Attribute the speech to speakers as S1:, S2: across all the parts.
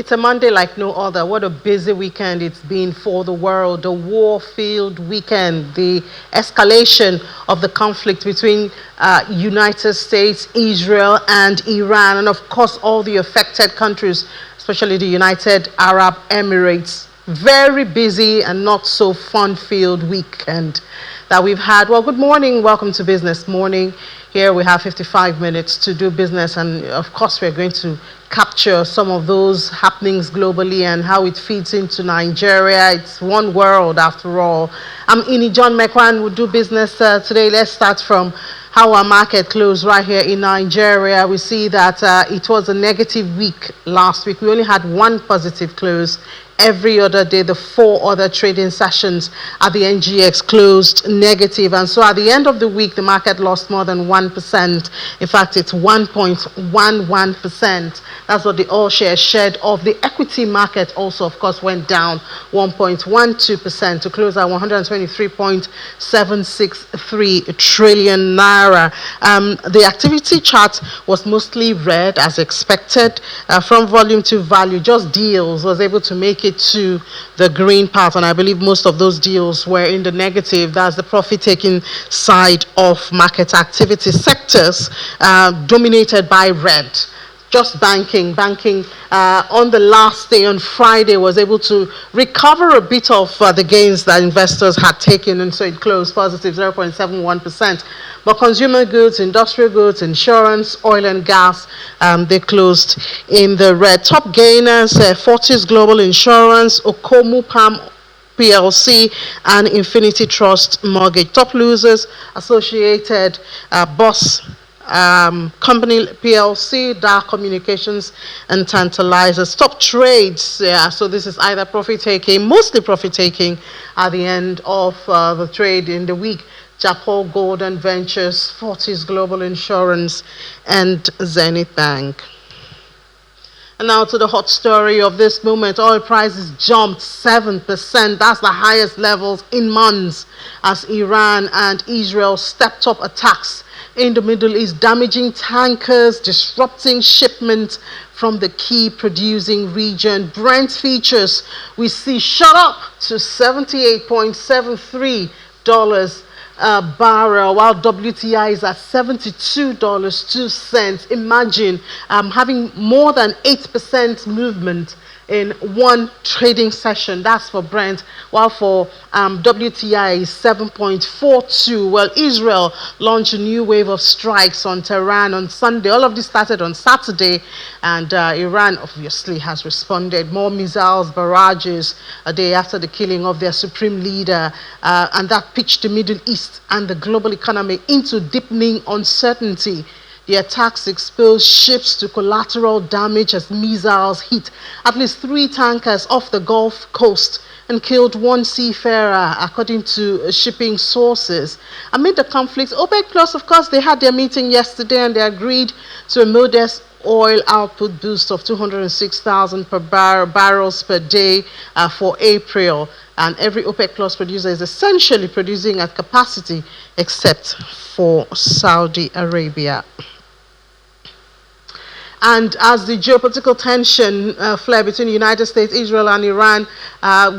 S1: It's a Monday like no other. What a busy weekend it's been for the world. The war-filled weekend, the escalation of the conflict between United States, Israel, and Iran, and of course all the affected countries, especially the United Arab Emirates. Very busy and not so fun-filled weekend that we've had. Well, good morning. Welcome to Business Morning. Here we have 55 minutes to do business, and of course we're going to capture some of those happenings globally and how it feeds into Nigeria. It's one world after all. I'm Ini John Mekwan. We'll do business today. Let's start from how our market closed right here in Nigeria. We see that it was a negative week last week. We only had one positive close. Every other day, the 4 other trading sessions at the NGX closed negative. And so at the end of the week, the market lost more than 1%. In fact, it's 1.11%. That's what the all shares shared of. The equity market also, of course, went down 1.12% to close at 123.763 trillion naira. The activity chart was mostly red as expected. From volume to value, just deals was able to make it to the green part, and I believe most of those deals were in the negative. That's the profit-taking side of market activity. Sectors dominated by red. Just banking on the last day on Friday was able to recover a bit of the gains that investors had taken, and so it closed positive 0.71%. But consumer goods, industrial goods, insurance, oil and gas, they closed in the red. Top gainers, Fortis Global Insurance, Okomu Palm PLC, and Infinity Trust Mortgage. Top losers, Associated Boss Company PLC, Dar Communications, and Tantalizers. Top trades, so this is either profit-taking, mostly profit-taking at the end of the trade in the week. Japo Golden Ventures, Fortis Global Insurance, and Zenith Bank. And now to the hot story of this moment. Oil prices jumped 7%. That's the highest levels in months as Iran and Israel stepped up attacks in the Middle East, damaging tankers, disrupting shipments from the key producing region. Brent futures we see shot up to $78.73 a barrel, while WTI is at $72.02. Imagine having more than 8% movement in one trading session. That's for Brent, while for WTI is 7.42. Well, Israel launched a new wave of strikes on Tehran on Sunday. All of this started on Saturday, and Iran obviously has responded. More missiles, barrages a day after the killing of their supreme leader, and that pitched the Middle East and the global economy into deepening uncertainty. The attacks exposed ships to collateral damage as missiles hit at least 3 tankers off the Gulf Coast and killed 1 seafarer, according to shipping sources. Amid the conflict, OPEC Plus, of course, they had their meeting yesterday and they agreed to a modest oil output boost of 206,000 barrels per day for April. And every OPEC Plus producer is essentially producing at capacity except for Saudi Arabia. And as the geopolitical tension flare between the United States, Israel, and Iran,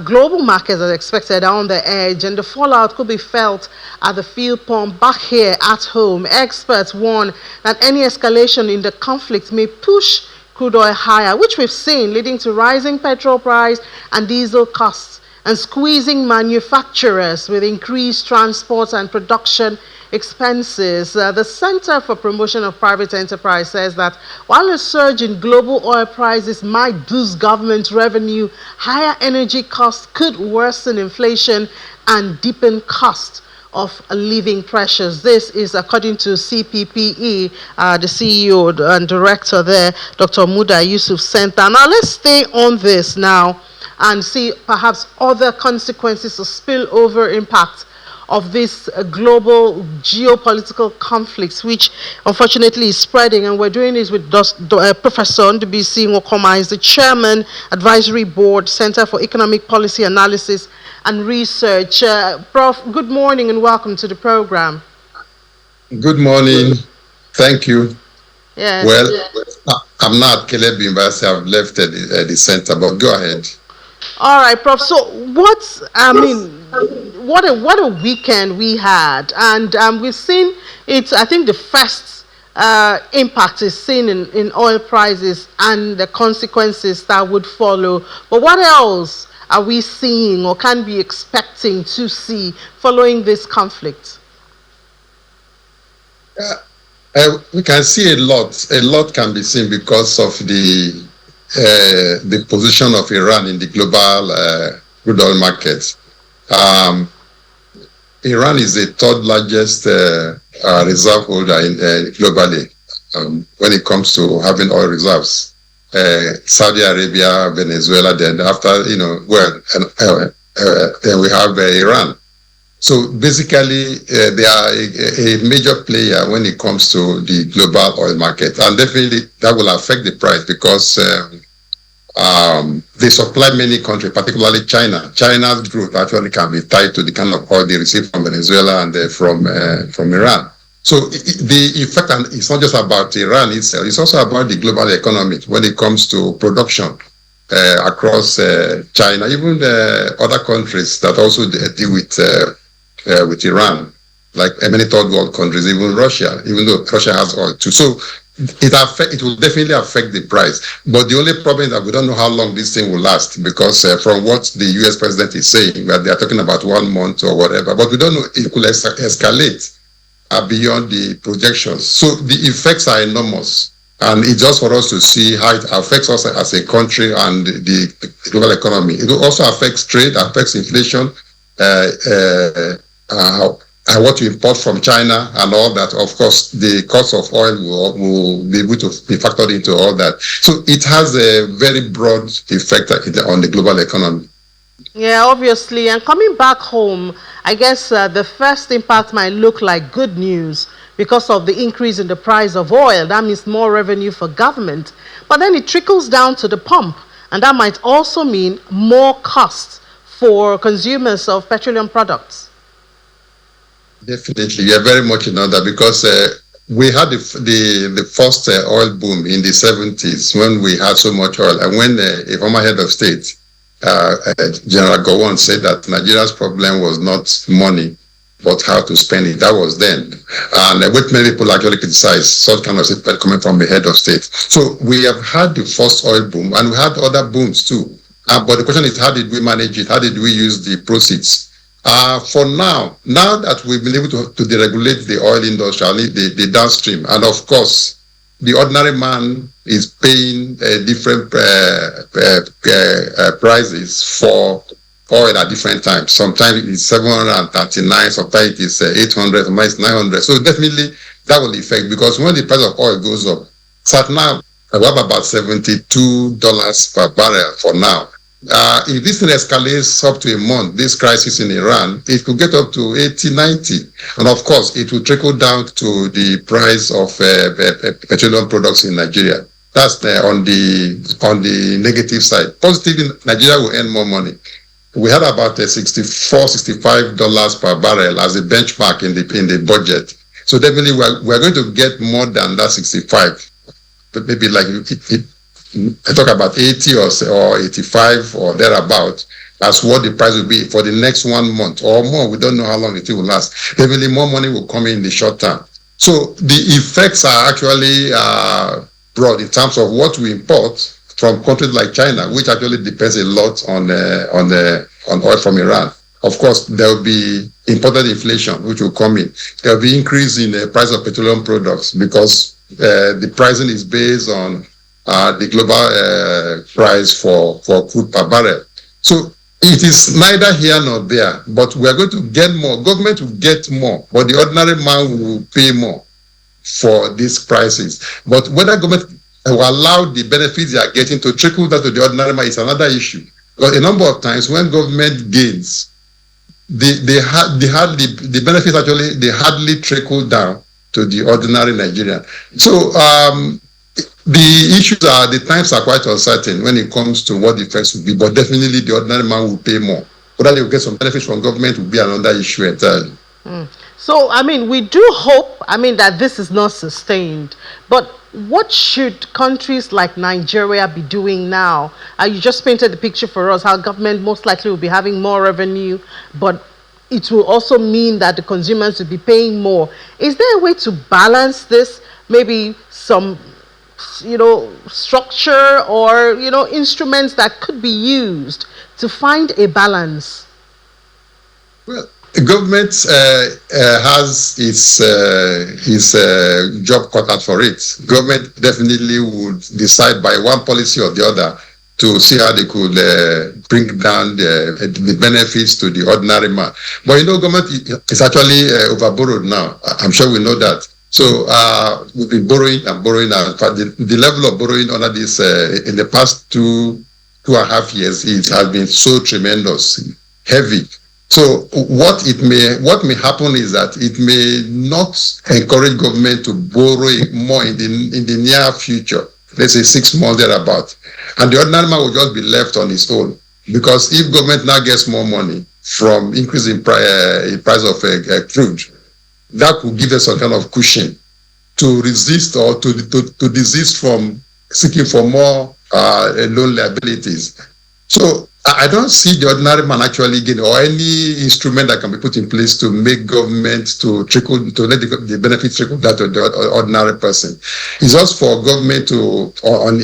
S1: global markets are expected on the edge, and the fallout could be felt at the fuel pump back here at home. Experts warn that any escalation in the conflict may push crude oil higher, which we've seen, leading to rising petrol price and diesel costs, and squeezing manufacturers with increased transport and production expenses. The Center for Promotion of Private Enterprise says that while a surge in global oil prices might boost government revenue, higher energy costs could worsen inflation and deepen cost of living pressures. This is according to CPPE, the CEO and director there, Dr. Muda Yusuf Center. Now let's stay on this now and see perhaps other consequences or spillover impact of this global geopolitical conflicts, which unfortunately is spreading. And we're doing this with Professor Ndubisi Nwokoma. He's the Chairman, Advisory Board, Center for Economic Policy Analysis and Research. Prof, good morning and welcome to the program.
S2: Good morning. Thank you.
S1: Yes.
S2: Well, I'm not Caleb University. I've left the center, but go ahead.
S1: All right, Prof. So what a weekend we had, and we've seen it. I think the first impact is seen in oil prices and the consequences that would follow. But what else are we seeing or can be expecting to see following this conflict?
S2: We can see a lot. A lot can be seen because of the position of Iran in the global crude oil market. Iran is the third largest reserve holder globally when it comes to having oil reserves. Saudi Arabia, Venezuela, then after, then we have Iran. So basically, they are a major player when it comes to the global oil market, and definitely that will affect the price because they supply many countries, particularly China. China's growth actually can be tied to the kind of oil they receive from Venezuela and from Iran. So the effect, and it's not just about Iran itself, it's also about the global economy when it comes to production across China, even other countries that also deal with Iran, like many third world countries, even Russia, even though Russia has oil too. So it will definitely affect the price. But the only problem is that we don't know how long this thing will last, because from what the US president is saying, that they are talking about 1 month or whatever, but we don't know, it could escalate beyond the projections. So the effects are enormous. And it's just for us to see how it affects us as a country and the global economy. It will also affect trade, affects inflation, what you import from China and all that. Of course, the cost of oil will be able to be factored into all that. So it has a very broad effect on the global economy.
S1: Yeah, obviously. And coming back home, I guess the first impact might look like good news because of the increase in the price of oil. That means more revenue for government. But then it trickles down to the pump, and that might also mean more costs for consumers of petroleum products.
S2: Definitely, you're very much in on that, because we had the first oil boom in the 70s when we had so much oil, and when a former head of state, General Gowon, said that Nigeria's problem was not money, but how to spend it. That was then. And what many people actually criticize such kind of statement coming from the head of state. So we have had the first oil boom, and we had other booms too. But the question is, how did we manage it? How did we use the proceeds? For now that we've been able to deregulate the oil industry, the downstream, and of course, the ordinary man is paying different prices for oil at different times. Sometimes it's 739, sometimes it is 800, sometimes 900. So definitely that will affect, because when the price of oil goes up, so now we have about $72 per barrel for now. If this thing escalates up to a month, this crisis in Iran, it could get up to 80, 90. And of course, it will trickle down to the price of petroleum products in Nigeria. That's on the negative side. Positively, Nigeria will earn more money. We had about $64, $65 per barrel as a benchmark in the budget. So definitely we're going to get more than that 65. But maybe like I talk about 80 or 85 or thereabout. That's what the price will be for the next 1 month or more. We don't know how long it will last. Definitely more money will come in the short term. So the effects are actually broad in terms of what we import from countries like China, which actually depends a lot on oil from Iran. Of course, there will be imported inflation, which will come in. There will be increase in the price of petroleum products, because the pricing is based on the global price for crude per barrel. So it is neither here nor there, but we are going to get more. Government will get more, but the ordinary man will pay more for these prices. But whether government will allow the benefits they are getting to trickle down to the ordinary man is another issue. Because a number of times when government gains, the benefits actually they hardly trickle down to the ordinary Nigerian. So the issues are, the times are quite uncertain when it comes to what the effects will be, but definitely the ordinary man will pay more. Whether they will get some benefits from government will be another issue entirely.
S1: So, I mean, we do hope, I mean, that this is not sustained. But what should countries like Nigeria be doing now? You just painted the picture for us how government most likely will be having more revenue, but it will also mean that the consumers will be paying more. Is there a way to balance this? Maybe some, structure or, instruments that could be used to find a balance?
S2: Well, the government has its job cut out for it. Government definitely would decide by one policy or the other to see how they could bring down the benefits to the ordinary man. But government is actually overborrowed now. I'm sure we know that. So we've been borrowing and borrowing, and the level of borrowing under this in the past 2.5 years, it has been so tremendous, heavy. So what may happen is that it may not encourage government to borrow more in the near future. Let's say 6 months thereabout, and the ordinary man will just be left on his own, because if government now gets more money from increasing price of crude, that could give us some kind of cushion to resist or to desist from seeking for more loan liabilities. So I don't see the ordinary man actually getting, or any instrument that can be put in place to make government to let the benefits trickle down to the ordinary person. It's just for government to,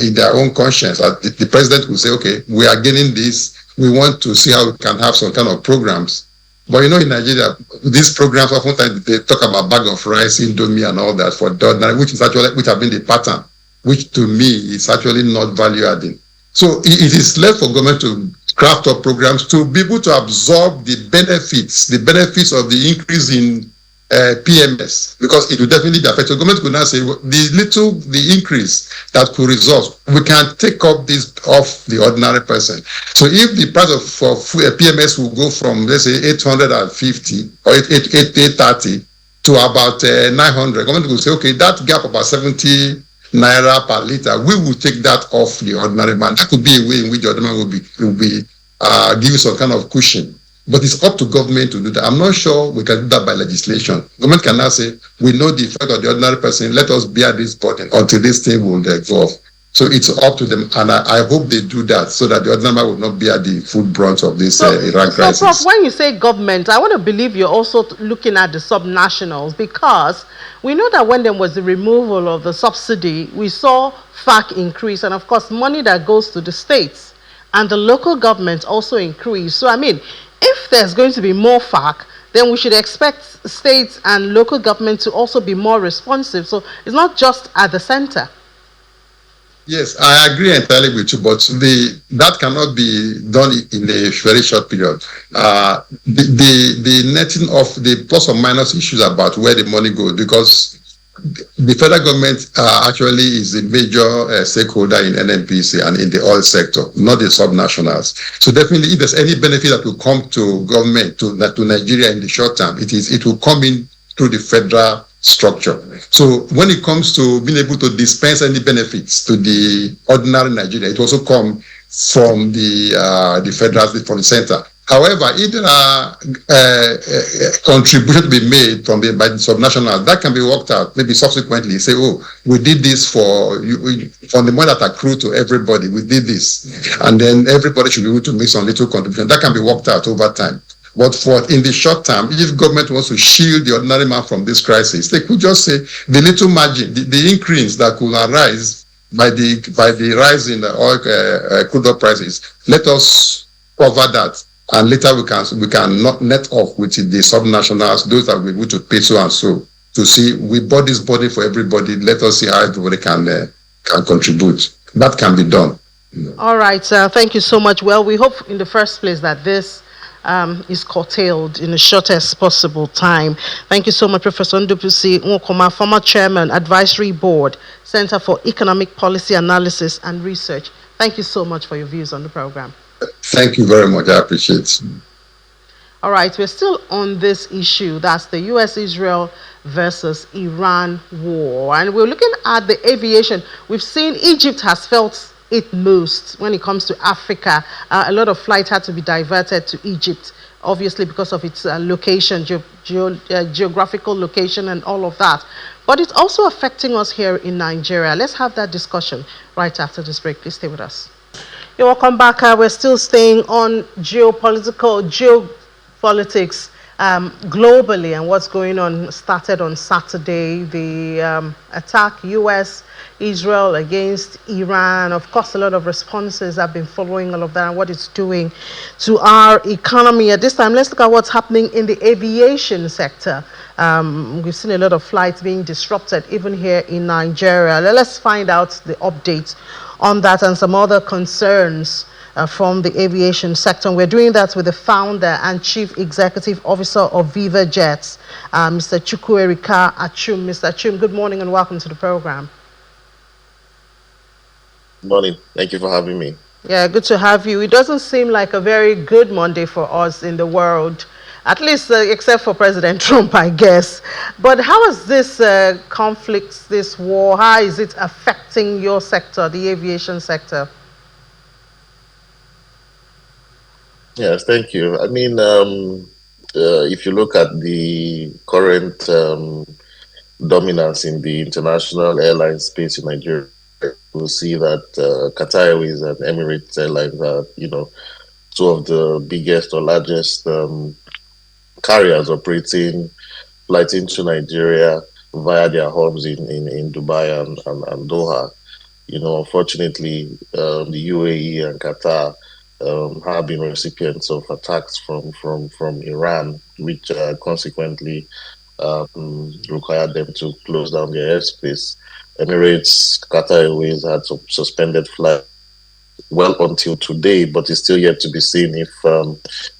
S2: in their own conscience, the president will say, okay, we are getting this, we want to see how we can have some kind of programs. But in Nigeria, these programs oftentimes they talk about bag of rice, indomie, and all that for the ordinary, which have been the pattern, which to me is actually not value adding. So it is left for government to craft up programs to be able to absorb the benefits of the increase in PMS, because it will definitely be affected. So government could now say, the increase that could result, we can take up this off the ordinary person. So if the price for PMS will go from, let's say, 850 or 830 to about 900, government will say, okay, that gap about 70 naira per liter, we will take that off the ordinary man. That could be a way in which the ordinary man will be giving some kind of cushion. But it's up to government to do that. I'm not sure we can do that by legislation. Government can now say, we know the effect of the ordinary person, let us bear this burden until this thing will go off. So it's up to them, and I hope they do that so that the ordinary man will not bear the full brunt of this Iran crisis.
S1: So, Prof, when you say government, I want to believe you're also looking at the subnationals, because we know that when there was the removal of the subsidy, we saw FAC increase, and of course, money that goes to the states and the local government also increase. So, I mean, if there's going to be more FAC, then we should expect states and local government to also be more responsive. So it's not just at the center.
S2: Yes, I agree entirely with you, but that cannot be done in a very short period. The netting of the plus or minus issues about where the money goes, because the federal government actually is a major stakeholder in NNPC and in the oil sector, not the subnationals. So definitely, if there's any benefit that will come to government, to Nigeria in the short term, it will come in through the federal structure. So when it comes to being able to dispense any benefits to the ordinary Nigeria, it also comes from the federal, from the center. However, if there are contributions to be made by the subnational, that can be worked out. Maybe subsequently say, oh, we did this for the money that accrued to everybody. We did this, and then everybody should be able to make some little contribution. That can be worked out over time. But in the short term, if government wants to shield the ordinary man from this crisis, they could just say the little margin, the increase that could arise by the rise in the oil crude oil prices, let us cover that, and later we can not net off with the subnationals, those that we able to pay so and so, to see we bought this body for everybody. Let us see how everybody can contribute. That can be done.
S1: All right, thank you so much. Well, we hope in the first place that this is curtailed in the shortest possible time. Thank you so much, Professor Ndubuisi Nwokoma, former chairman, Advisory Board, Center for Economic Policy Analysis and Research. Thank you so much for your views on the program.
S2: Thank you very much. I appreciate it.
S1: All right, we're still on this issue. That's the US-Israel versus Iran war. And we're looking at the aviation. We've seen Egypt has felt it most when it comes to Africa. A lot of flights had to be diverted to Egypt obviously because of its location, geographical location, and all of that. But it's also affecting us here in Nigeria. Let's have that discussion right after this break. Please stay with us. You're welcome back. We're still staying on geopolitics globally and what's going on. Started on Saturday, the attack U.S. Israel against Iran. Of course, a lot of responses have been following all of that and what it's doing to our economy. At this time, let's look at what's happening in the aviation sector. We've seen a lot of flights being disrupted, even here in Nigeria. Let's find out the updates on that and some other concerns from the aviation sector. And we're doing that with the founder and chief executive officer of Viva Jets, Mr. Chukwuerika Achum. Mr. Achum, good morning and welcome to the program.
S3: Good morning. Thank you for having me.
S1: Yeah, good to have you. It doesn't seem like a very good Monday for us in the world, at least except for President Trump, I guess. But how is this conflict, this war, how is it affecting your sector, the aviation sector?
S3: Yes, thank you. I mean, if you look at the current dominance in the international airline space in Nigeria, we'll see that Qatar Airways and Emirates Airlines are, two of the biggest or largest carriers operating flights into Nigeria via their hubs in Dubai and Doha. Unfortunately, the UAE and Qatar have been recipients of attacks from Iran, which consequently required them to close down their airspace. Emirates, Qatar Airways had suspended flights well until today, but it's still yet to be seen if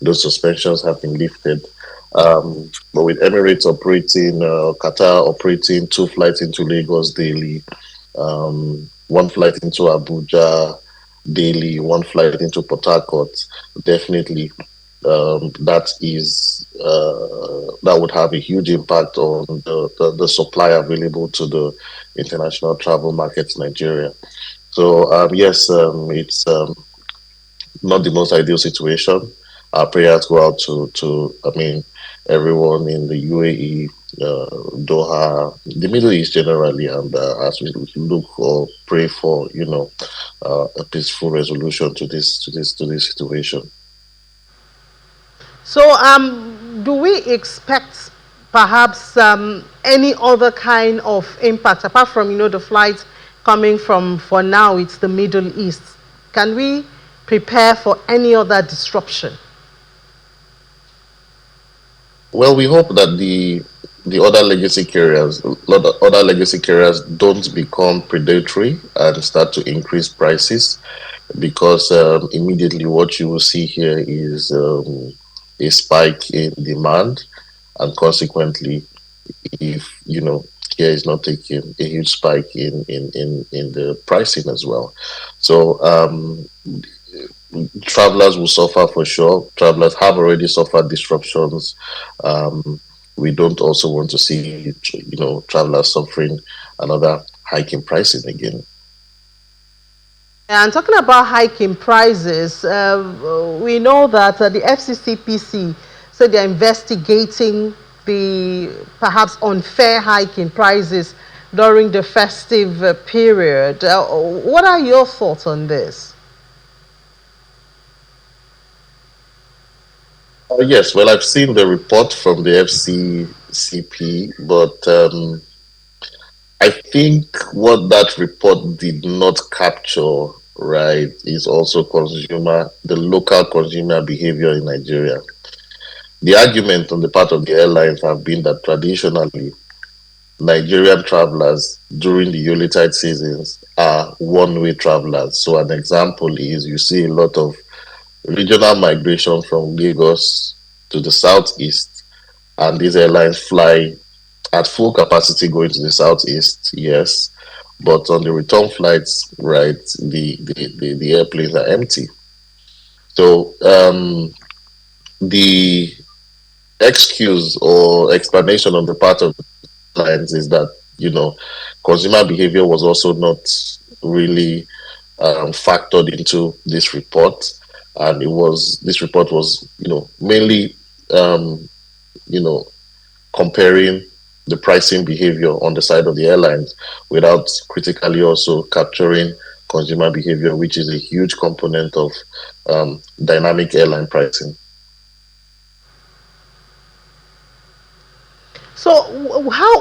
S3: those suspensions have been lifted. But with Emirates operating, Qatar operating 2 flights into Lagos daily, 1 flight into Abuja daily, 1 flight into Port Harcourt, definitely that would have a huge impact on the supply available to the international travel markets in Nigeria. So yes, it's not the most ideal situation. Our prayers go out to I mean, everyone in the UAE, Doha, the Middle East generally, and as we look or pray for, a peaceful resolution to this situation.
S1: So, do we expect perhaps any other kind of impact apart from the flight coming from, for now it's the Middle East? Can we prepare for any other disruption?
S3: Well, we hope that the other legacy carriers don't become predatory and start to increase prices, because immediately what you will see here is a spike in demand, and consequently, if care is not taken, a huge spike in the pricing as well. So travelers will suffer for sure. Travelers have already suffered disruptions. Um, we don't also want to see, travelers suffering another hike in pricing again.
S1: And talking about hiking prices, we know that the FCCPC said they're investigating the perhaps unfair hike in prices during the festive period. What are your thoughts on this?
S3: Yes, well, I've seen the report from the FCCP, but I think what that report did not capture, right, is also the local consumer behavior in Nigeria. The argument on the part of the airlines have been that traditionally Nigerian travelers during the Yuletide seasons are one-way travelers. So an example is you see a lot of regional migration from Lagos to the southeast, and these airlines fly at full capacity going to the southeast, yes, but on the return flights, right, the airplanes are empty. So the excuse or explanation on the part of the airlines is that consumer behavior was also not really factored into this report. and this report was, mainly, um, you know, comparing the pricing behavior on the side of the airlines without critically also capturing consumer behavior, which is a huge component of dynamic airline pricing.
S1: So,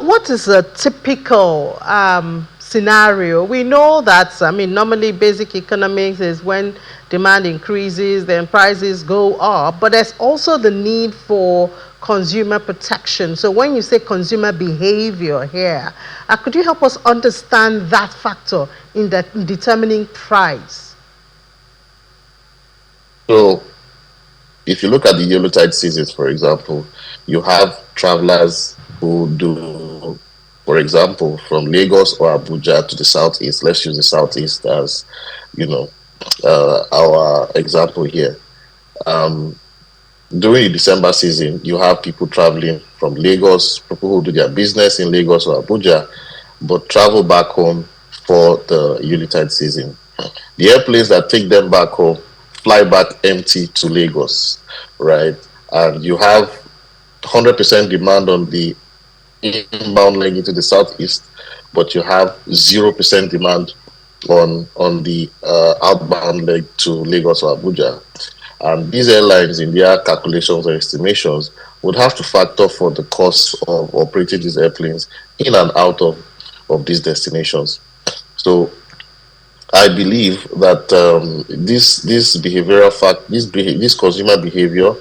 S1: what is a typical scenario? We know that, I mean, normally basic economics is when demand increases, then prices go up, but there's also the need for consumer protection. So, when you say consumer behavior here, could you help us understand that factor in determining price?
S3: So, if you look at the Yuletide seasons, for example, you have travelers who do, for example, from Lagos or Abuja to the southeast. Let's use the southeast as, you know, our example here. Um, During the December season, you have people traveling from Lagos, people who do their business in Lagos or Abuja, but travel back home for the Yuletide season. The airplanes that take them back home fly back empty to Lagos, right? And you have 100% demand on the inbound leg into the southeast, but you have 0% demand on the outbound leg to Lagos or Abuja. And these airlines, in their calculations or estimations, would have to factor for the cost of operating these airplanes in and out of these destinations. So I believe that this behavioral fact, this consumer behavior,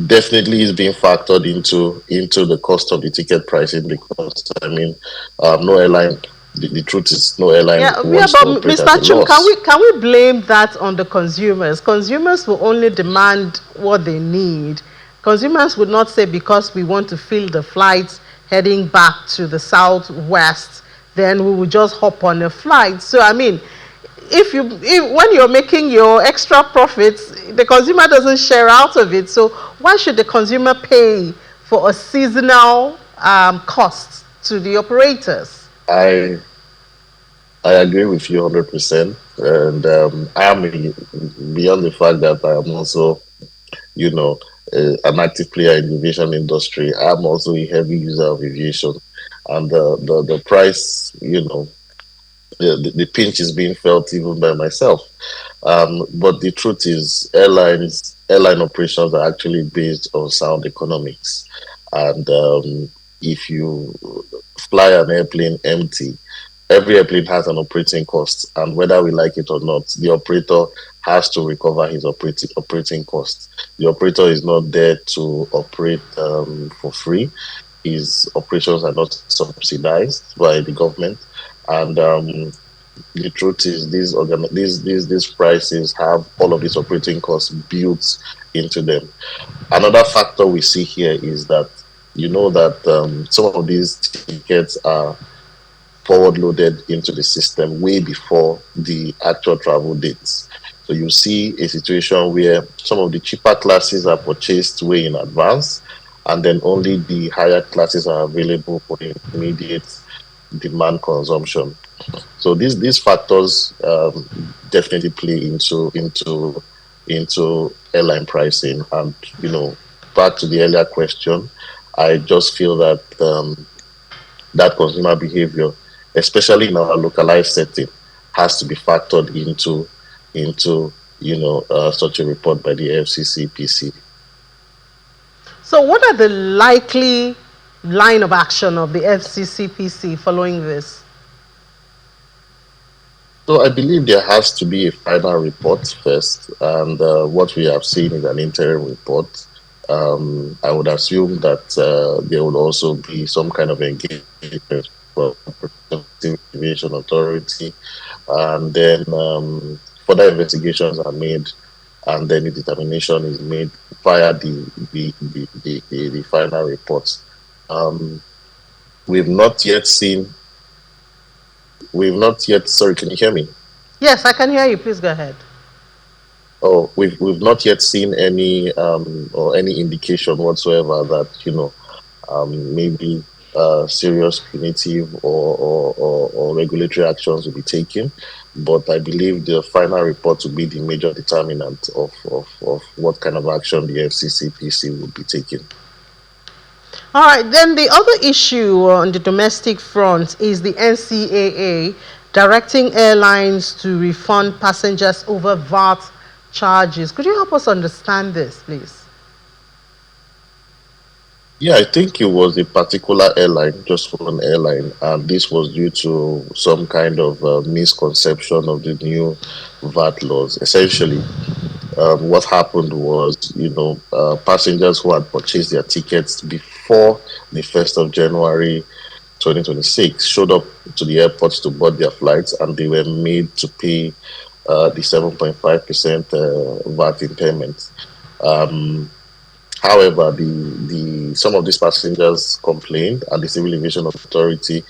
S3: definitely is being factored into the cost of the ticket pricing, because I mean, no airline. The truth is, no airline
S1: Yeah,
S3: wants
S1: but
S3: to operate at
S1: Mr.
S3: a
S1: Chum,
S3: loss.
S1: can we blame that on the consumers? Consumers will only demand what they need. Consumers would not say because we want to fill the flights heading back to the southwest, then we will just hop on a flight. So I mean, if when you're making your extra profits, the consumer doesn't share out of it. So why should the consumer pay for a seasonal cost to the operators?
S3: I I agree with you 100%, and I am beyond the fact that I am also, you know, an active player in the aviation industry. I am also a heavy user of aviation, and the price, the pinch is being felt even by myself. But the truth is, airline operations are actually based on sound economics, and if you fly an airplane empty, every airplane has an operating cost, and whether we like it or not, the operator has to recover his operating cost. The operator is not there to operate for free. His operations are not subsidized by the government, and the truth is, these prices have all of these operating costs built into them. Another factor we see here is that, that some of these tickets are forward loaded into the system way before the actual travel dates. So you see a situation where some of the cheaper classes are purchased way in advance, and then only the higher classes are available for immediate demand consumption. So these factors definitely play into airline pricing. And back to the earlier question, I just feel that that consumer behavior, especially in our localized setting, has to be factored into such a report by the FCCPC.
S1: So, what are the likely line of action of the FCCPC following this?
S3: So I believe there has to be a final report first, and what we have seen is an interim report. I would assume that there will also be some kind of engagement from the Aviation Authority, and then further investigations are made, and then the determination is made via the final report. Um, we've not yet seen. We've not yet. Sorry, can you hear me?
S1: Yes, I can hear you. Please go ahead.
S3: Oh, we've not yet seen any or any indication whatsoever that maybe serious punitive or regulatory actions will be taken. But I believe the final report will be the major determinant of what kind of action the FCCPC will be taking.
S1: All right, then the other issue on the domestic front is the NCAA directing airlines to refund passengers over VAT charges. Could you help us understand this, please?
S3: Yeah, I think it was a particular airline, just one airline, and this was due to some kind of misconception of the new VAT laws. Essentially, what happened was, passengers who had purchased their tickets before the 1st of January 2026 showed up to the airports to board their flights, and they were made to pay the 7.5% VAT impairment. Um, However, the some of these passengers complained, and the Civil Aviation Authority,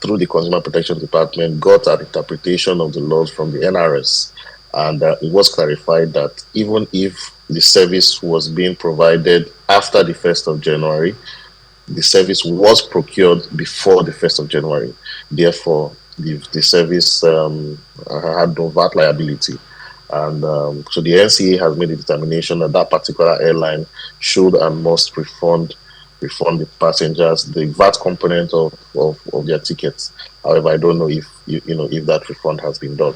S3: through the Consumer Protection Department, got an interpretation of the laws from the NRS, and it was clarified that even if the service was being provided after the 1st of January, the service was procured before the 1st of January. Therefore, the service had no VAT liability. And so the NCA has made a determination that that particular airline should and must refund the passengers the VAT component of their tickets. However, I don't know if if that refund has been done.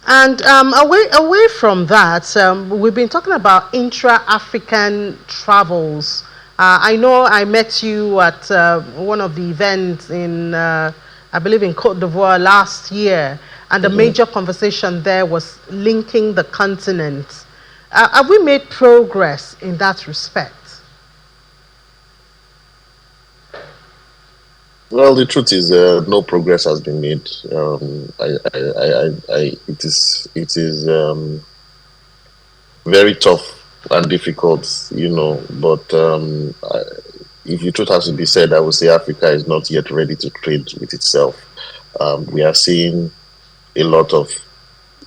S1: And away from that, we've been talking about intra-African travels. I know I met you at one of the events in, I believe, in Cote d'Ivoire last year, and the
S3: Mhm.
S1: major conversation there was linking the continent. Have we made progress in that respect?
S3: Well, the truth is, no progress has been made. It is very tough and difficult, But if the truth has to be said, I would say Africa is not yet ready to trade with itself. We are seeing a lot of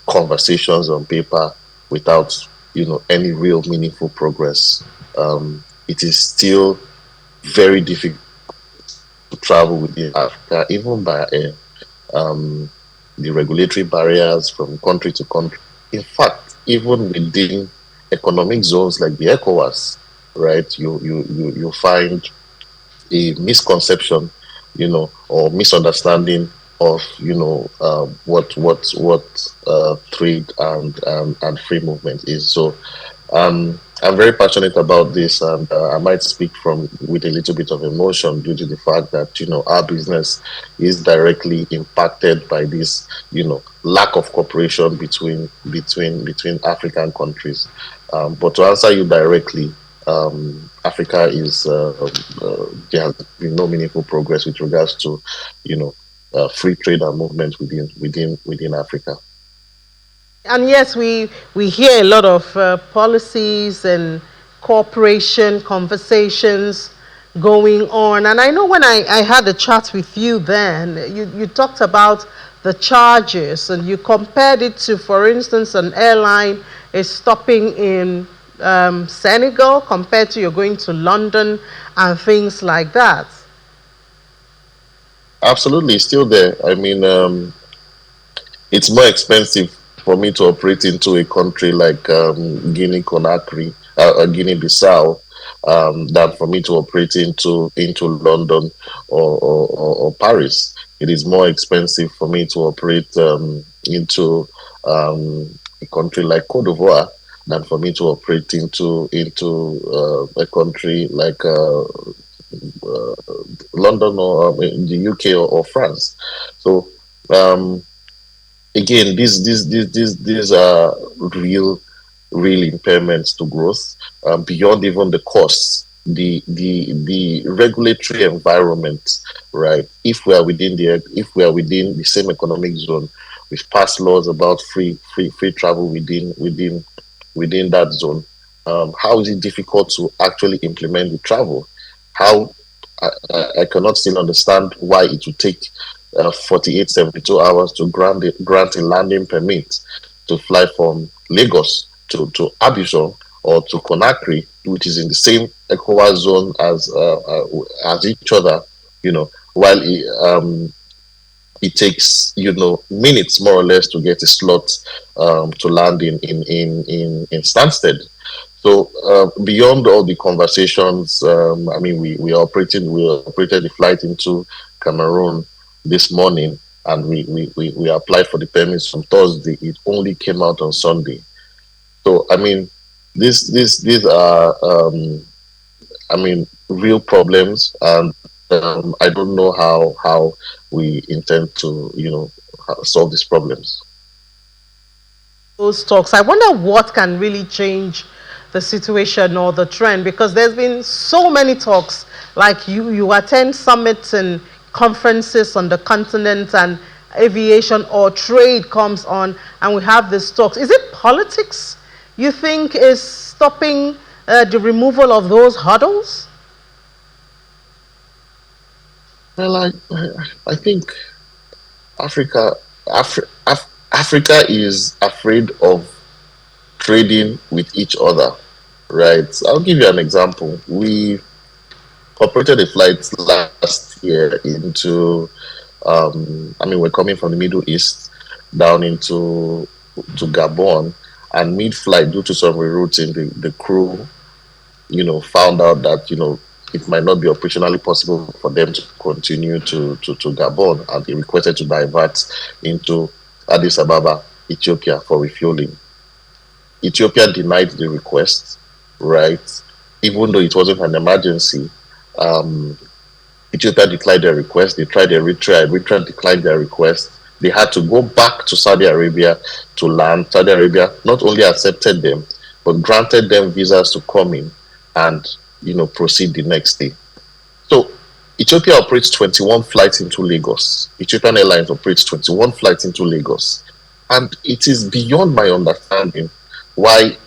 S3: conversations on paper without, any real meaningful progress. It is still very difficult to travel within Africa, even by air. Um, the regulatory barriers from country to country. In fact, even within economic zones like the ECOWAS, right, you find a misconception, or misunderstanding of what trade and free movement is. So I'm very passionate about this, and I might speak from with a little bit of emotion due to the fact that our business is directly impacted by this lack of cooperation between African countries. But to answer you directly, Africa is there has been no meaningful progress with regards to you know free trade and movement within Africa.
S1: And yes, we hear a lot of policies and cooperation conversations going on. And I know when I had a chat with you then, you talked about the charges and you compared it to, for instance, an airline is stopping in Senegal compared to you're going to London and things like that.
S3: Absolutely, still there. I mean, it's more expensive for me to operate into a country like Guinea Conakry, Guinea Bissau, than for me to operate into London or Paris. It is more expensive for me to operate into a country like Cote d'Ivoire than for me to operate into a country like London or the UK or France. So. Um, Again, these are real impairments to growth, beyond even the costs. The regulatory environment, right? If we are within the same economic zone, we've passed laws about free travel within that zone. How is it difficult to actually implement the travel? How I cannot still understand why it would take 48, 72 hours to grant a landing permit to fly from Lagos to Abidjan or to Conakry, which is in the same ECOWAS zone as each other, while it takes minutes more or less to get a slot to land in Stansted. So beyond all the conversations, I mean, we operated the flight into Cameroon this morning, and we applied for the permits on Thursday. It only came out on Sunday. So I mean, these are I mean, real problems, and I don't know how we intend to solve these problems.
S1: Those talks. I wonder what can really change the situation or the trend, because there's been so many talks. Like you attend summits and conferences on the continent, and aviation or trade comes on, and we have these talks. Is it politics you think is stopping the removal of those hurdles?
S3: Well, I think Africa Africa is afraid of trading with each other, right? I'll give you an example. We operated a flight last year into, I mean, we're coming from the Middle East down to Gabon, and mid-flight, due to some rerouting, the crew, found out that it might not be operationally possible for them to continue to Gabon, and they requested to divert into Addis Ababa, Ethiopia, for refueling. Ethiopia denied the request, right? Even though it wasn't an emergency, um, Ethiopia declined their request. They tried Eritrea declined their request. They had to go back to Saudi Arabia to land. Saudi Arabia not only accepted them, but granted them visas to come in and proceed the next day. So Ethiopia operates 21 flights into Lagos. Ethiopian Airlines operates 21 flights into Lagos. And it is beyond my understanding why,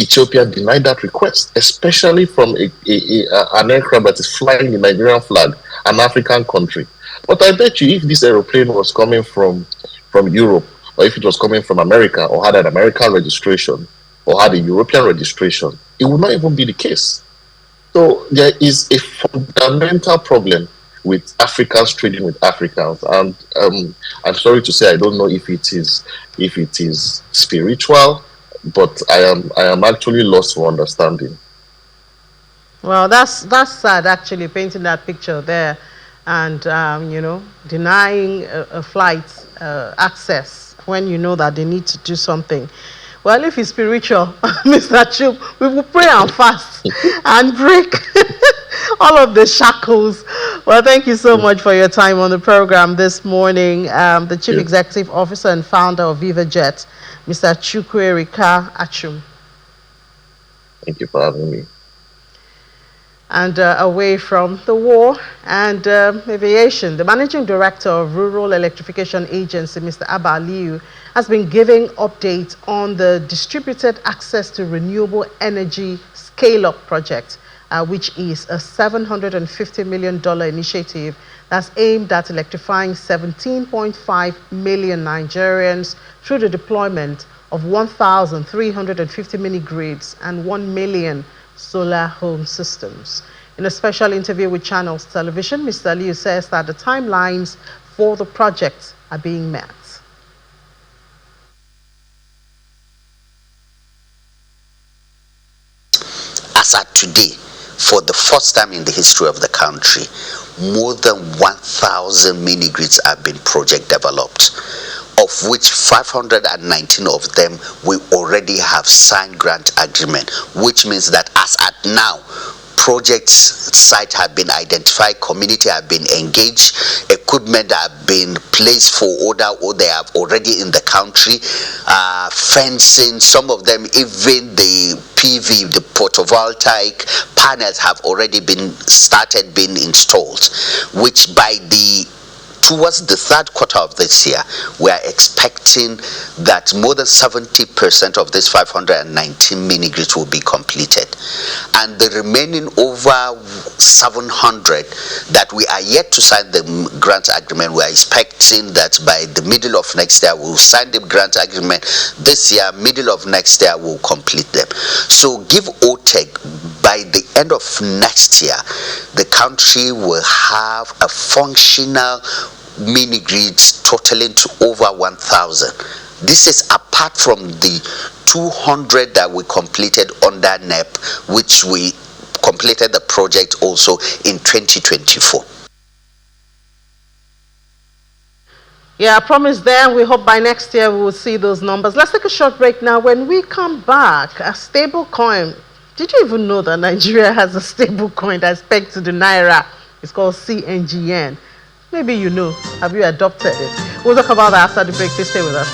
S3: Ethiopia denied that request, especially from an aircraft that is flying the Nigerian flag, an African country. But I bet you, if this aeroplane was coming from Europe, or if it was coming from America, or had an American registration, or had a European registration, it would not even be the case. So there is a fundamental problem with Africans trading with Africans, and I'm sorry to say I don't know if it is spiritual, but I am actually lost for understanding.
S1: Well, that's sad, actually, painting that picture there, and denying a flight access when you know that they need to do something. Well, if it's spiritual, Mr. Chup, we will pray and fast and break all of the shackles. Well, thank you so much for your time on the program this morning. The Chief
S3: Yeah.
S1: Executive Officer and founder of VivaJet, Mr. Chukwuerika Achum.
S3: Thank you for having me.
S1: And away from the war and aviation, the managing director of Rural Electrification Agency, Mr. Abba Aliu, has been giving updates on the distributed access to renewable energy scale-up project, which is a $750 million initiative that's aimed at electrifying 17.5 million Nigerians through the deployment of 1,350 mini grids and 1 million solar home systems. In a special interview with Channels Television, Mr. Liu says that the timelines for the project are being met.
S4: As at today, for the first time in the history of the country, more than 1,000 mini grids have been project developed, of which 519 of them we already have signed grant agreement, which means that as at now, project site have been identified, community have been engaged, equipment have been placed for order, or they are already in the country, fencing, some of them even the PV, the photovoltaic panels have already been started being installed, which by the towards the third quarter of this year, we are expecting that more than 70% of this 519 mini grids will be completed, and the remaining over 700 that we are yet to sign the grant agreement. We are expecting that by the middle of next year we'll sign the grant agreement. This year, middle of next year, we'll complete them. So give or take, by the end of next year, the country will have a functional mini grids totaling to over 1,000. This is apart from the 200 that we completed under NEP, which we completed the project also in 2024.
S1: Yeah, I promise there. We hope by next year we will see those numbers. Let's take a short break now. When we come back, a stable coin. Did you even know that Nigeria has a stable coin that's pegged to the Naira? It's called CNGN. Maybe you know. Have you adopted it? We'll talk about that after the break. Please stay with us.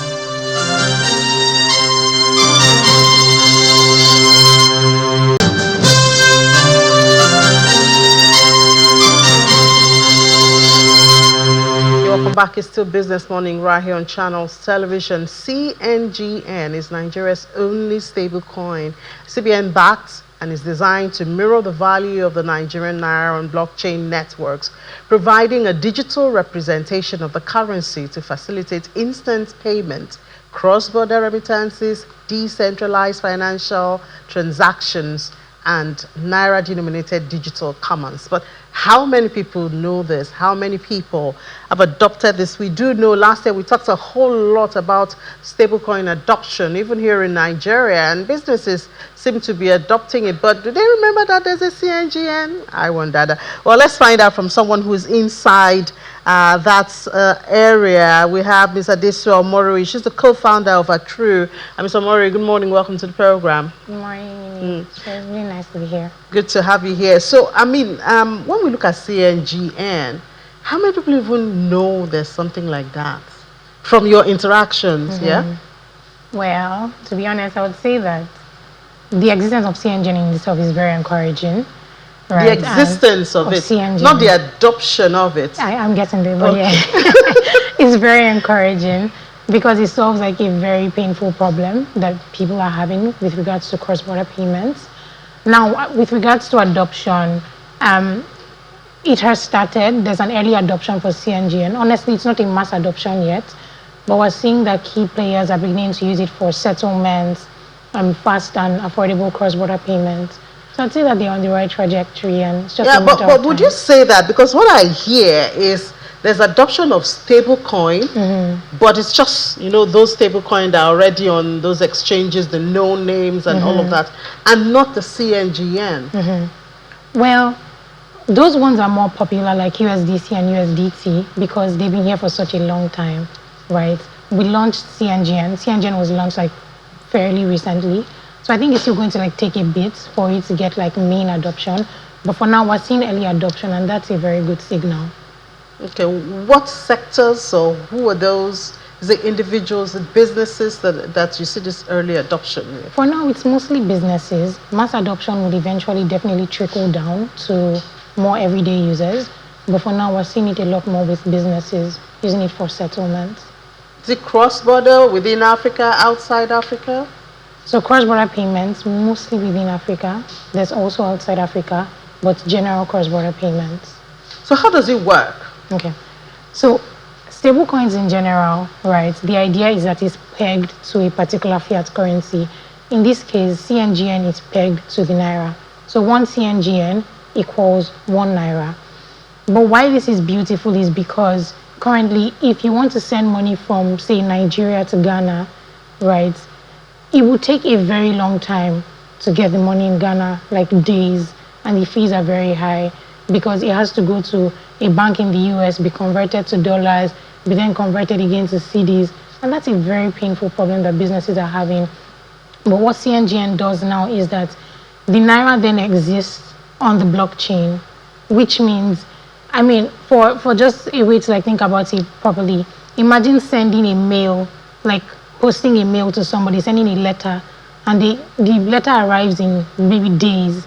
S1: Welcome back. It's still Business Morning right here on Channels Television. CNGN is Nigeria's only stable coin. CBN backed and is designed to mirror the value of the Nigerian Naira on blockchain networks, providing a digital representation of the currency to facilitate instant payment, cross-border remittances, decentralized financial transactions, and Naira-denominated digital commerce. But how many people know this? How many people have adopted this? We do know last year we talked a whole lot about stablecoin adoption, even here in Nigeria, and businesses seem to be adopting it. But do they remember that there's a CNGN? I wonder. Well, let's find out from someone who is inside that area. We have Ms. Adesu Omori. She's the co-founder of Atru. Ms. Omori, good morning. Welcome to the program.
S5: Good morning. It's really nice to be here.
S1: Good to have you here. So, I mean, when we look at CNGN, how many people even know there's something like that from your interactions? Yeah.
S5: Well, to be honest, I would say that the existence of CNGN in itself is very encouraging. Right?
S1: The existence of it,
S5: CNGN.
S1: Not the adoption of it.
S5: I'm getting there, but
S1: Okay.
S5: yeah, it's very encouraging because it solves like a very painful problem that people are having with regards to cross-border payments. Now, with regards to adoption, it has started. There's an early adoption for CNGN. Honestly, it's not a mass adoption yet, but we're seeing that key players are beginning to use it for settlements, fast and affordable cross-border payments. So I'd say that they're on the right trajectory, and it's just a matter of
S1: but would
S5: time.
S1: you say that? Because what I hear is there's adoption of stablecoin, but it's just, those stablecoin that are already on those exchanges, the known names and all of that, and not the CNGN.
S5: Well, those ones are more popular, like USDC and USDT, because they've been here for such a long time, right? We launched CNGN. CNGN was launched like fairly recently. So I think it's still going to like take a bit for it to get like main adoption. But for now, we're seeing early adoption, and that's a very good signal.
S1: Okay, what sectors or who are those? Is it individuals and businesses that you see this early adoption with?
S5: For now, it's mostly businesses. Mass adoption would eventually definitely trickle down to more everyday users. But for now, we're seeing it a lot more with businesses using it for settlements.
S1: Is it cross-border, within Africa, outside Africa?
S5: So cross-border payments, mostly within Africa. There's also outside Africa, but general cross-border payments.
S1: So how does it work?
S5: Okay. So stablecoins in general, right, the idea is that it's pegged to a particular fiat currency. In this case, CNGN is pegged to the Naira. So one CNGN equals 1 Naira. But why this is beautiful is because currently, if you want to send money from, say, Nigeria to Ghana, right, it would take a very long time to get the money in Ghana, like days, and the fees are very high because it has to go to a bank in the US, be converted to dollars, be then converted again to cedis, and that's a very painful problem that businesses are having. But what CNGN does now is that the Naira then exists on the blockchain, which means, I mean, for just a way to like think about it properly, imagine sending a mail, like posting a mail to somebody, sending a letter, and the letter arrives in maybe days.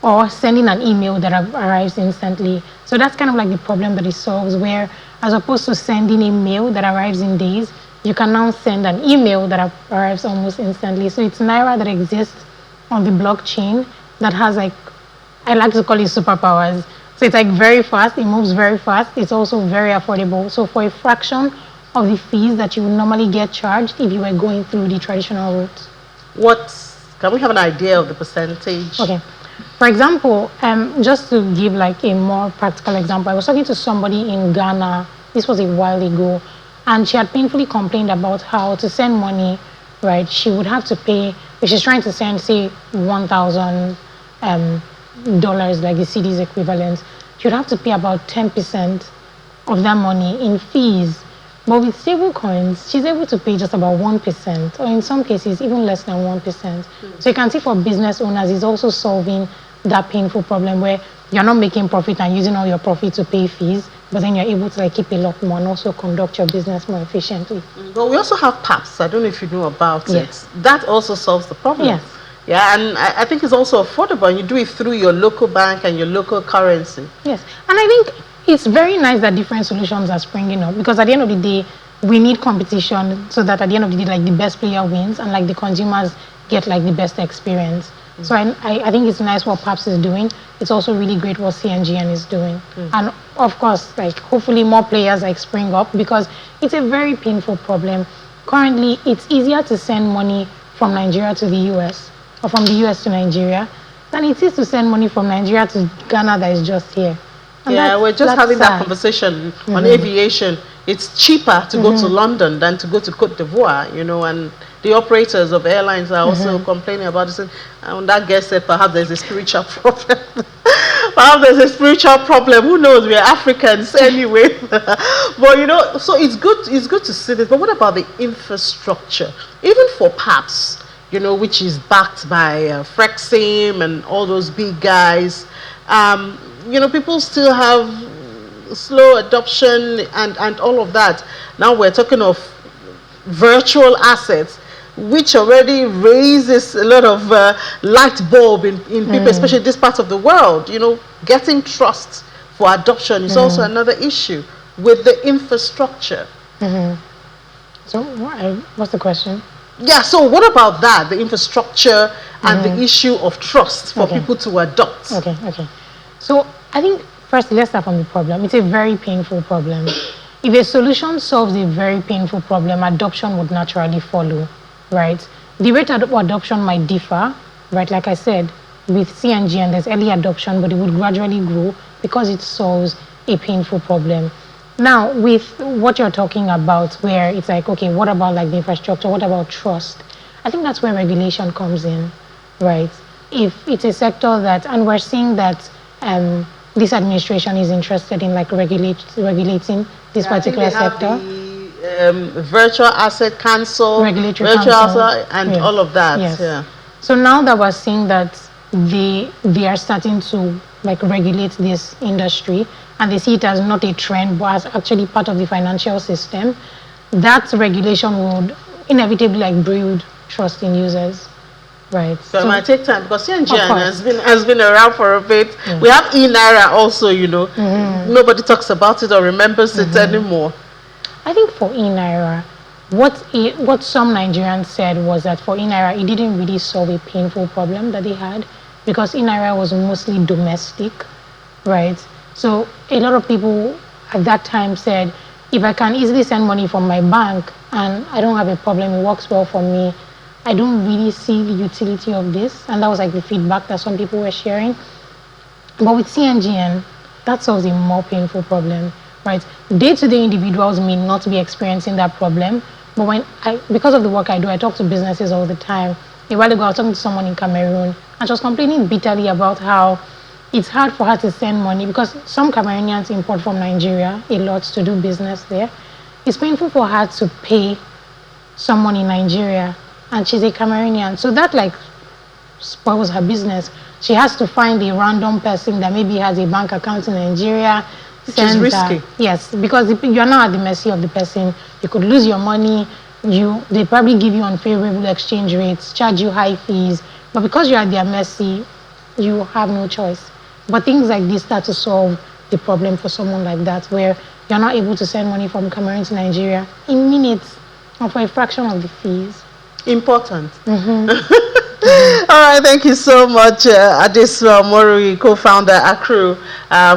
S5: or sending an email that arrives instantly. So that's kind of like the problem that it solves, where as opposed to sending a mail that arrives in days, you can now send an email that arrives almost instantly. So it's Naira that exists on the blockchain that has like, I like to call it superpowers. So it's like very fast, it moves very fast, it's also very affordable. So for a fraction of the fees that you would normally get charged if you were going through the traditional route.
S1: Can we have an idea of the percentage?
S5: Okay. For example, just to give like a more practical example, I was talking to somebody in Ghana, this was a while ago, and she had painfully complained about how to send money, right, she would have to pay, if she's trying to send, say, $1,000, like the CD's equivalent, she would have to pay about 10% of that money in fees. But with stable coins, she's able to pay just about 1%, or in some cases, even less than 1%. So you can see for business owners, it's also solving that painful problem where you're not making profit and using all your profit to pay fees, but then you're able to like keep a lot more and also conduct your business more efficiently.
S1: But we also have PAPs. I don't know if you know about
S5: Yes.
S1: it. That also solves the problem.
S5: Yes.
S1: Yeah, and I think it's also affordable. You do it through your local bank and your local currency.
S5: Yes, and I think it's very nice that different solutions are springing up, because at the end of the day, we need competition so that at the end of the day, like the best player wins and like the consumers get like the best experience. So I think it's nice what PAPS is doing. It's also really great what CNGN is doing. And of course, like hopefully more players like spring up, because it's a very painful problem. Currently, it's easier to send money from Nigeria to the US or from the US to Nigeria than it is to send money from Nigeria to Ghana that is just here. And
S1: Yeah, we're just having that
S5: sad.
S1: conversation on aviation. It's cheaper to go to London than to go to Cote d'Ivoire, and the operators of airlines are also complaining about this. And that guy said perhaps there's a spiritual problem. Perhaps there's a spiritual problem. Who knows? We're Africans anyway. But so it's good to see this. But what about the infrastructure? Even for PAPS, which is backed by Frexim and all those big guys. People still have slow adoption and all of that. Now we're talking of virtual assets, which already raises a lot of light bulb in people, especially this part of the world. Getting trust for adoption is also another issue with the infrastructure.
S5: So what's the question?
S1: Yeah, so what about that, the infrastructure and the issue of trust for people to adopt?
S5: Okay. So I think first let's start from the problem. It's a very painful problem. If a solution solves a very painful problem, adoption would naturally follow, right? The rate of adoption might differ, right? Like I said, with CNGN, there's early adoption, but it would gradually grow because it solves a painful problem. Now, with what you're talking about, where it's like, okay, what about like the infrastructure? What about trust? I think that's where regulation comes in, right? If it's a sector that, and we're seeing that this administration is interested in like regulating this particular sector.
S1: Virtual Asset Council,
S5: Regulatory
S1: Virtual
S5: Council.
S1: Asset, and all of that.
S5: Yes.
S1: Yeah.
S5: So now that we're seeing that they are starting to like regulate this industry, and they see it as not a trend but as actually part of the financial system, that regulation would inevitably like build trust in users. Right.
S1: So it might take time because CNGN has been around for a bit. We have eNaira also, Nobody talks about it or remembers it anymore.
S5: I think for eNaira, what some Nigerians said was that for eNaira, it didn't really solve a painful problem that they had, because eNaira was mostly domestic, right? So a lot of people at that time said, if I can easily send money from my bank and I don't have a problem, it works well for me, I don't really see the utility of this. And that was like the feedback that some people were sharing. But with CNGN, that solves a more painful problem, right? Day-to-day individuals may not be experiencing that problem, but because of the work I do, I talk to businesses all the time. A while ago, I was talking to someone in Cameroon, and she was complaining bitterly about how it's hard for her to send money because some Cameroonians import from Nigeria a lot to do business there. It's painful for her to pay someone in Nigeria, and she's a Cameroonian. So that like spoils her business. She has to find a random person that maybe has a bank account in Nigeria.
S1: Which is risky.
S5: Yes, because you're not at the mercy of the person. You could lose your money. They probably give you unfavorable exchange rates, charge you high fees. But because you're at their mercy, you have no choice. But things like this start to solve the problem for someone like that, where you're not able to send money from Cameroon to Nigeria in minutes or for a fraction of the fees.
S1: Important. All right, thank you so much, Adis Morui, co-founder Accru,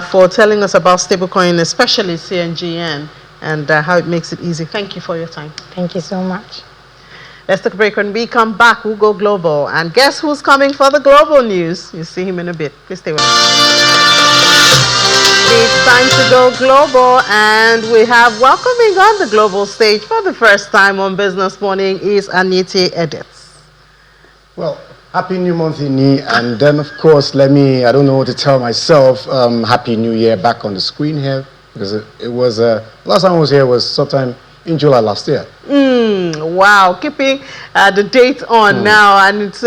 S1: for telling us about stablecoin, especially CNGN, and how it makes it easy. Thank you for your time.
S5: Thank you so much.
S1: Let's take a break. When we come back, we'll go global. And guess who's coming for the global news? You'll see him in a bit. Please stay with us. It's time to go global, and we have welcoming on the global stage for the first time on Business Morning is Anita Edith.
S6: Well, happy new month, Ini, and then of course, I don't know what to tell myself, happy new year back on the screen here, because it was, last time I was here was sometime in July last year.
S1: Wow, keeping the date on now, and it's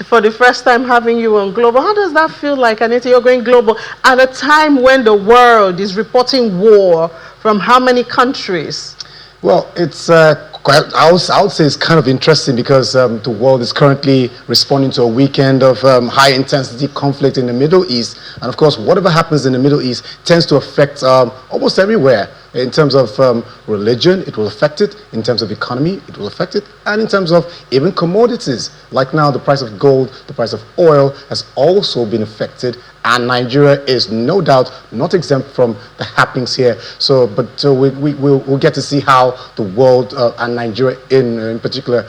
S1: for the first time having you on global. How does that feel like, Anita? You're going global at a time when the world is reporting war from how many countries?
S6: Well, it's I would say it's kind of interesting because the world is currently responding to a weekend of high intensity conflict in the Middle East, and of course, whatever happens in the Middle East tends to affect almost everywhere. In terms of religion, it will affect it. In terms of economy, it will affect it. And in terms of even commodities, like now the price of gold, the price of oil has also been affected. And Nigeria is no doubt not exempt from the happenings here. So, but we'll get to see how the world and Nigeria in particular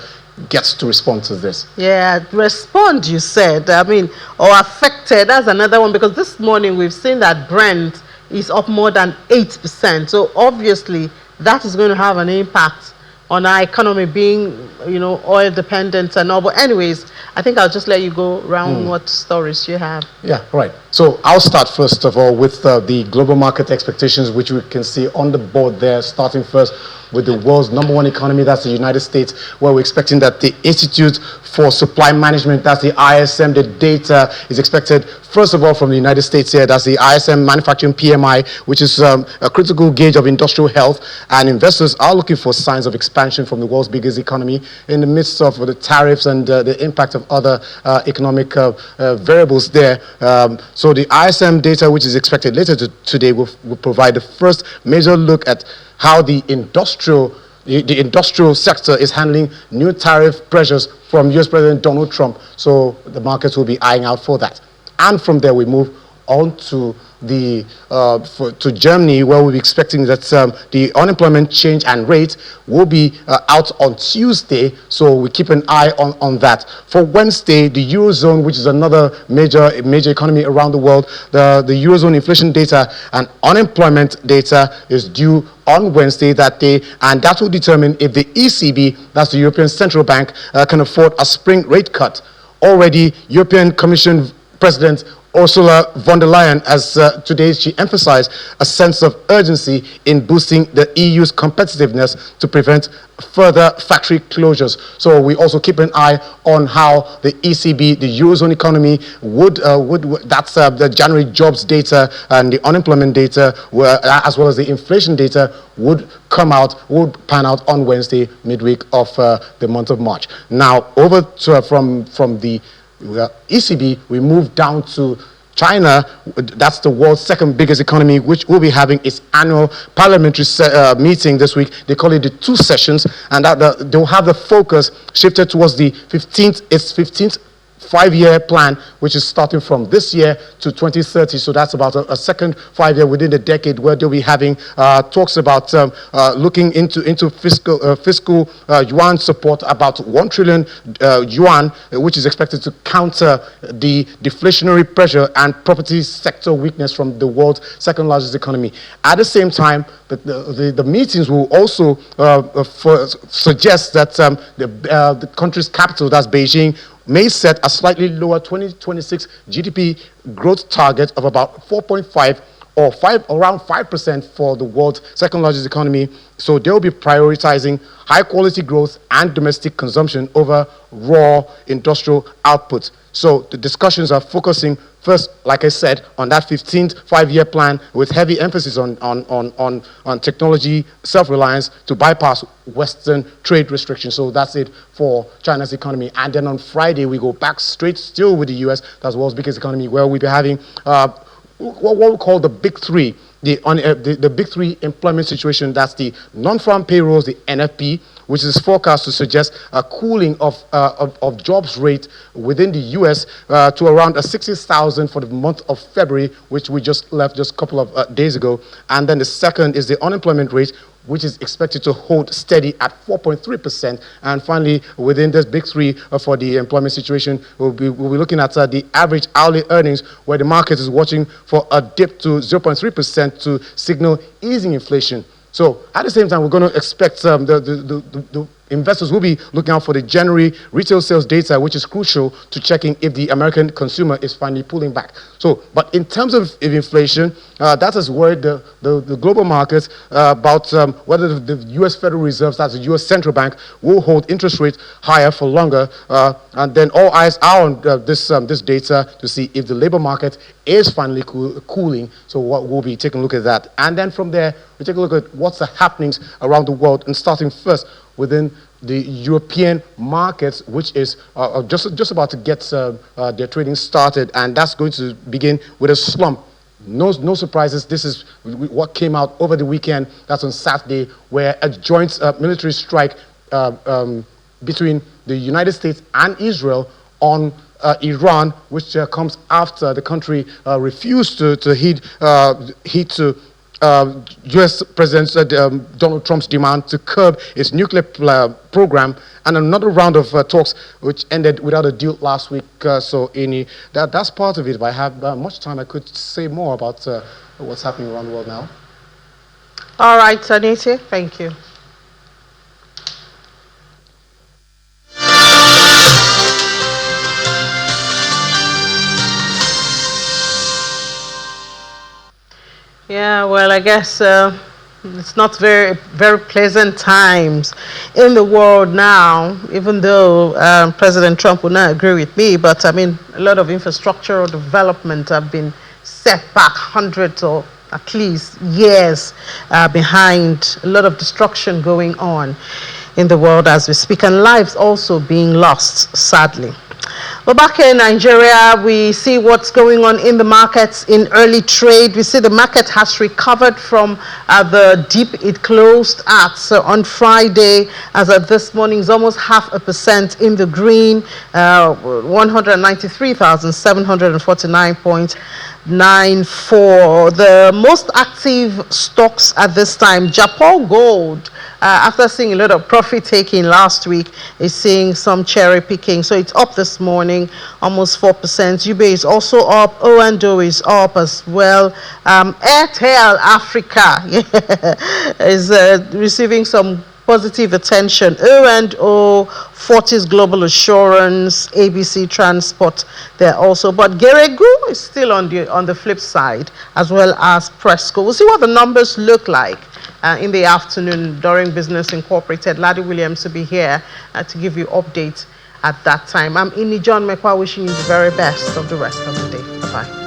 S6: gets to respond to this.
S1: Yeah, respond, you said. I mean, or affected, that's another one, because this morning we've seen that Brent is up more than 8%. So obviously that is going to have an impact on our economy being, oil dependent and all. But anyways, I think I'll just let you go around what stories you have.
S6: Yeah, right. So I'll start first of all with the global market expectations, which we can see on the board there, starting first with the world's #1 economy, that's the United States, where we're expecting that the Institute for Supply Management, that's the ISM, the data is expected, first of all, from the United States here, that's the ISM Manufacturing PMI, which is a critical gauge of industrial health, and investors are looking for signs of expansion from the world's biggest economy in the midst of the tariffs and the impact of other economic variables there. So the ISM data, which is expected later today, will provide the first major look at how the industrial sector is handling new tariff pressures from US President Donald Trump. So the markets will be eyeing out for that. And from there, we move on to to Germany, where we'll be expecting that the unemployment change and rate will be out on Tuesday. So we keep an eye on that. For Wednesday, the Eurozone, which is another major economy around the world, the Eurozone inflation data and unemployment data is due on Wednesday that day, and that will determine if the ECB, that's the European Central Bank, can afford a spring rate cut. Already, European Commission President Ursula von der Leyen, as today she emphasized a sense of urgency in boosting the EU's competitiveness to prevent further factory closures. So we also keep an eye on how the ECB, the Eurozone economy, that's the January jobs data and the unemployment data, as well as the inflation data, would pan out on Wednesday, midweek of the month of March. Now, over to, from the ECB, we move down to China. That's the world's second biggest economy, which will be having its annual parliamentary meeting this week. They call it the two sessions, and that they'll have the focus shifted towards its 15th five-year plan, which is starting from this year to 2030. So that's about a second 5 year within the decade, where they'll be having talks about looking into fiscal yuan support, about 1 trillion yuan, which is expected to counter the deflationary pressure and property sector weakness from the world's second largest economy. At the same time, the meetings will also suggest that the country's capital, that's Beijing, may set a slightly lower 2026 GDP growth target of about 4.5 or around 5% for the world's second largest economy. So they'll be prioritizing high quality growth and domestic consumption over raw industrial output. So the discussions are focusing first, like I said, on that 15th five-year plan with heavy emphasis on technology self-reliance to bypass Western trade restrictions. So that's it for China's economy. And then on Friday, we go back straight still with the US, that's the world's biggest economy, where we'll be having what we call the big three, the big three employment situation. That's the non-farm payrolls, the NFP, which is forecast to suggest a cooling of jobs rate within the U.S. To around 60,000 for the month of February, which we just left just a couple of days ago. And then the second is the unemployment rate, which is expected to hold steady at 4.3%. And finally, within this big three for the employment situation, we'll be looking at the average hourly earnings, where the market is watching for a dip to 0.3% to signal easing inflation. So at the same time, we're going to expect the investors will be looking out for the January retail sales data, which is crucial to checking if the American consumer is finally pulling back. So, but in terms of inflation, that has worried the global markets about whether the U.S. Federal Reserve, that's the U.S. Central Bank, will hold interest rates higher for longer. And then all eyes are on this data to see if the labor market is finally cooling. So we'll be taking a look at that. And then from there, we take a look at what's the happenings around the world, and starting first within the European markets, which is just about to get their trading started, and that's going to begin with a slump. No surprises. This is what came out over the weekend. That's on Saturday, where a joint military strike between the United States and Israel on Iran, which comes after the country refused to heed to U.S. President Donald Trump's demand to curb its nuclear program, and another round of talks which ended without a deal last week. So that's part of it. If I have much time, I could say more about what's happening around the world now.
S1: All right, Anita, thank you. Yeah, well, I guess it's not very pleasant times in the world now, even though President Trump would not agree with me. But I mean, a lot of infrastructural development have been set back hundreds or at least years behind. A lot of destruction going on in the world as we speak, and lives also being lost, sadly. But back in Nigeria, we see what's going on in the markets in early trade. We see the market has recovered from the dip it closed at. So on Friday, as of this morning, is almost 0.5% in the green, 193,749.94. The most active stocks at this time, Japan Gold, after seeing a lot of profit taking last week, is seeing some cherry picking. So it's up this morning, almost 4%. UBA is also up. O&O is up as well. Airtel Africa is receiving some positive attention. O&O, Fortis Global Assurance, ABC Transport there also. But Geregu is still on the flip side, as well as Presco. We'll see what the numbers look like in the afternoon during Business Incorporated. Laddie Williams will be here to give you updates at that time. I'm Inni John Mekwa, wishing you the very best of the rest of the day. Bye-bye.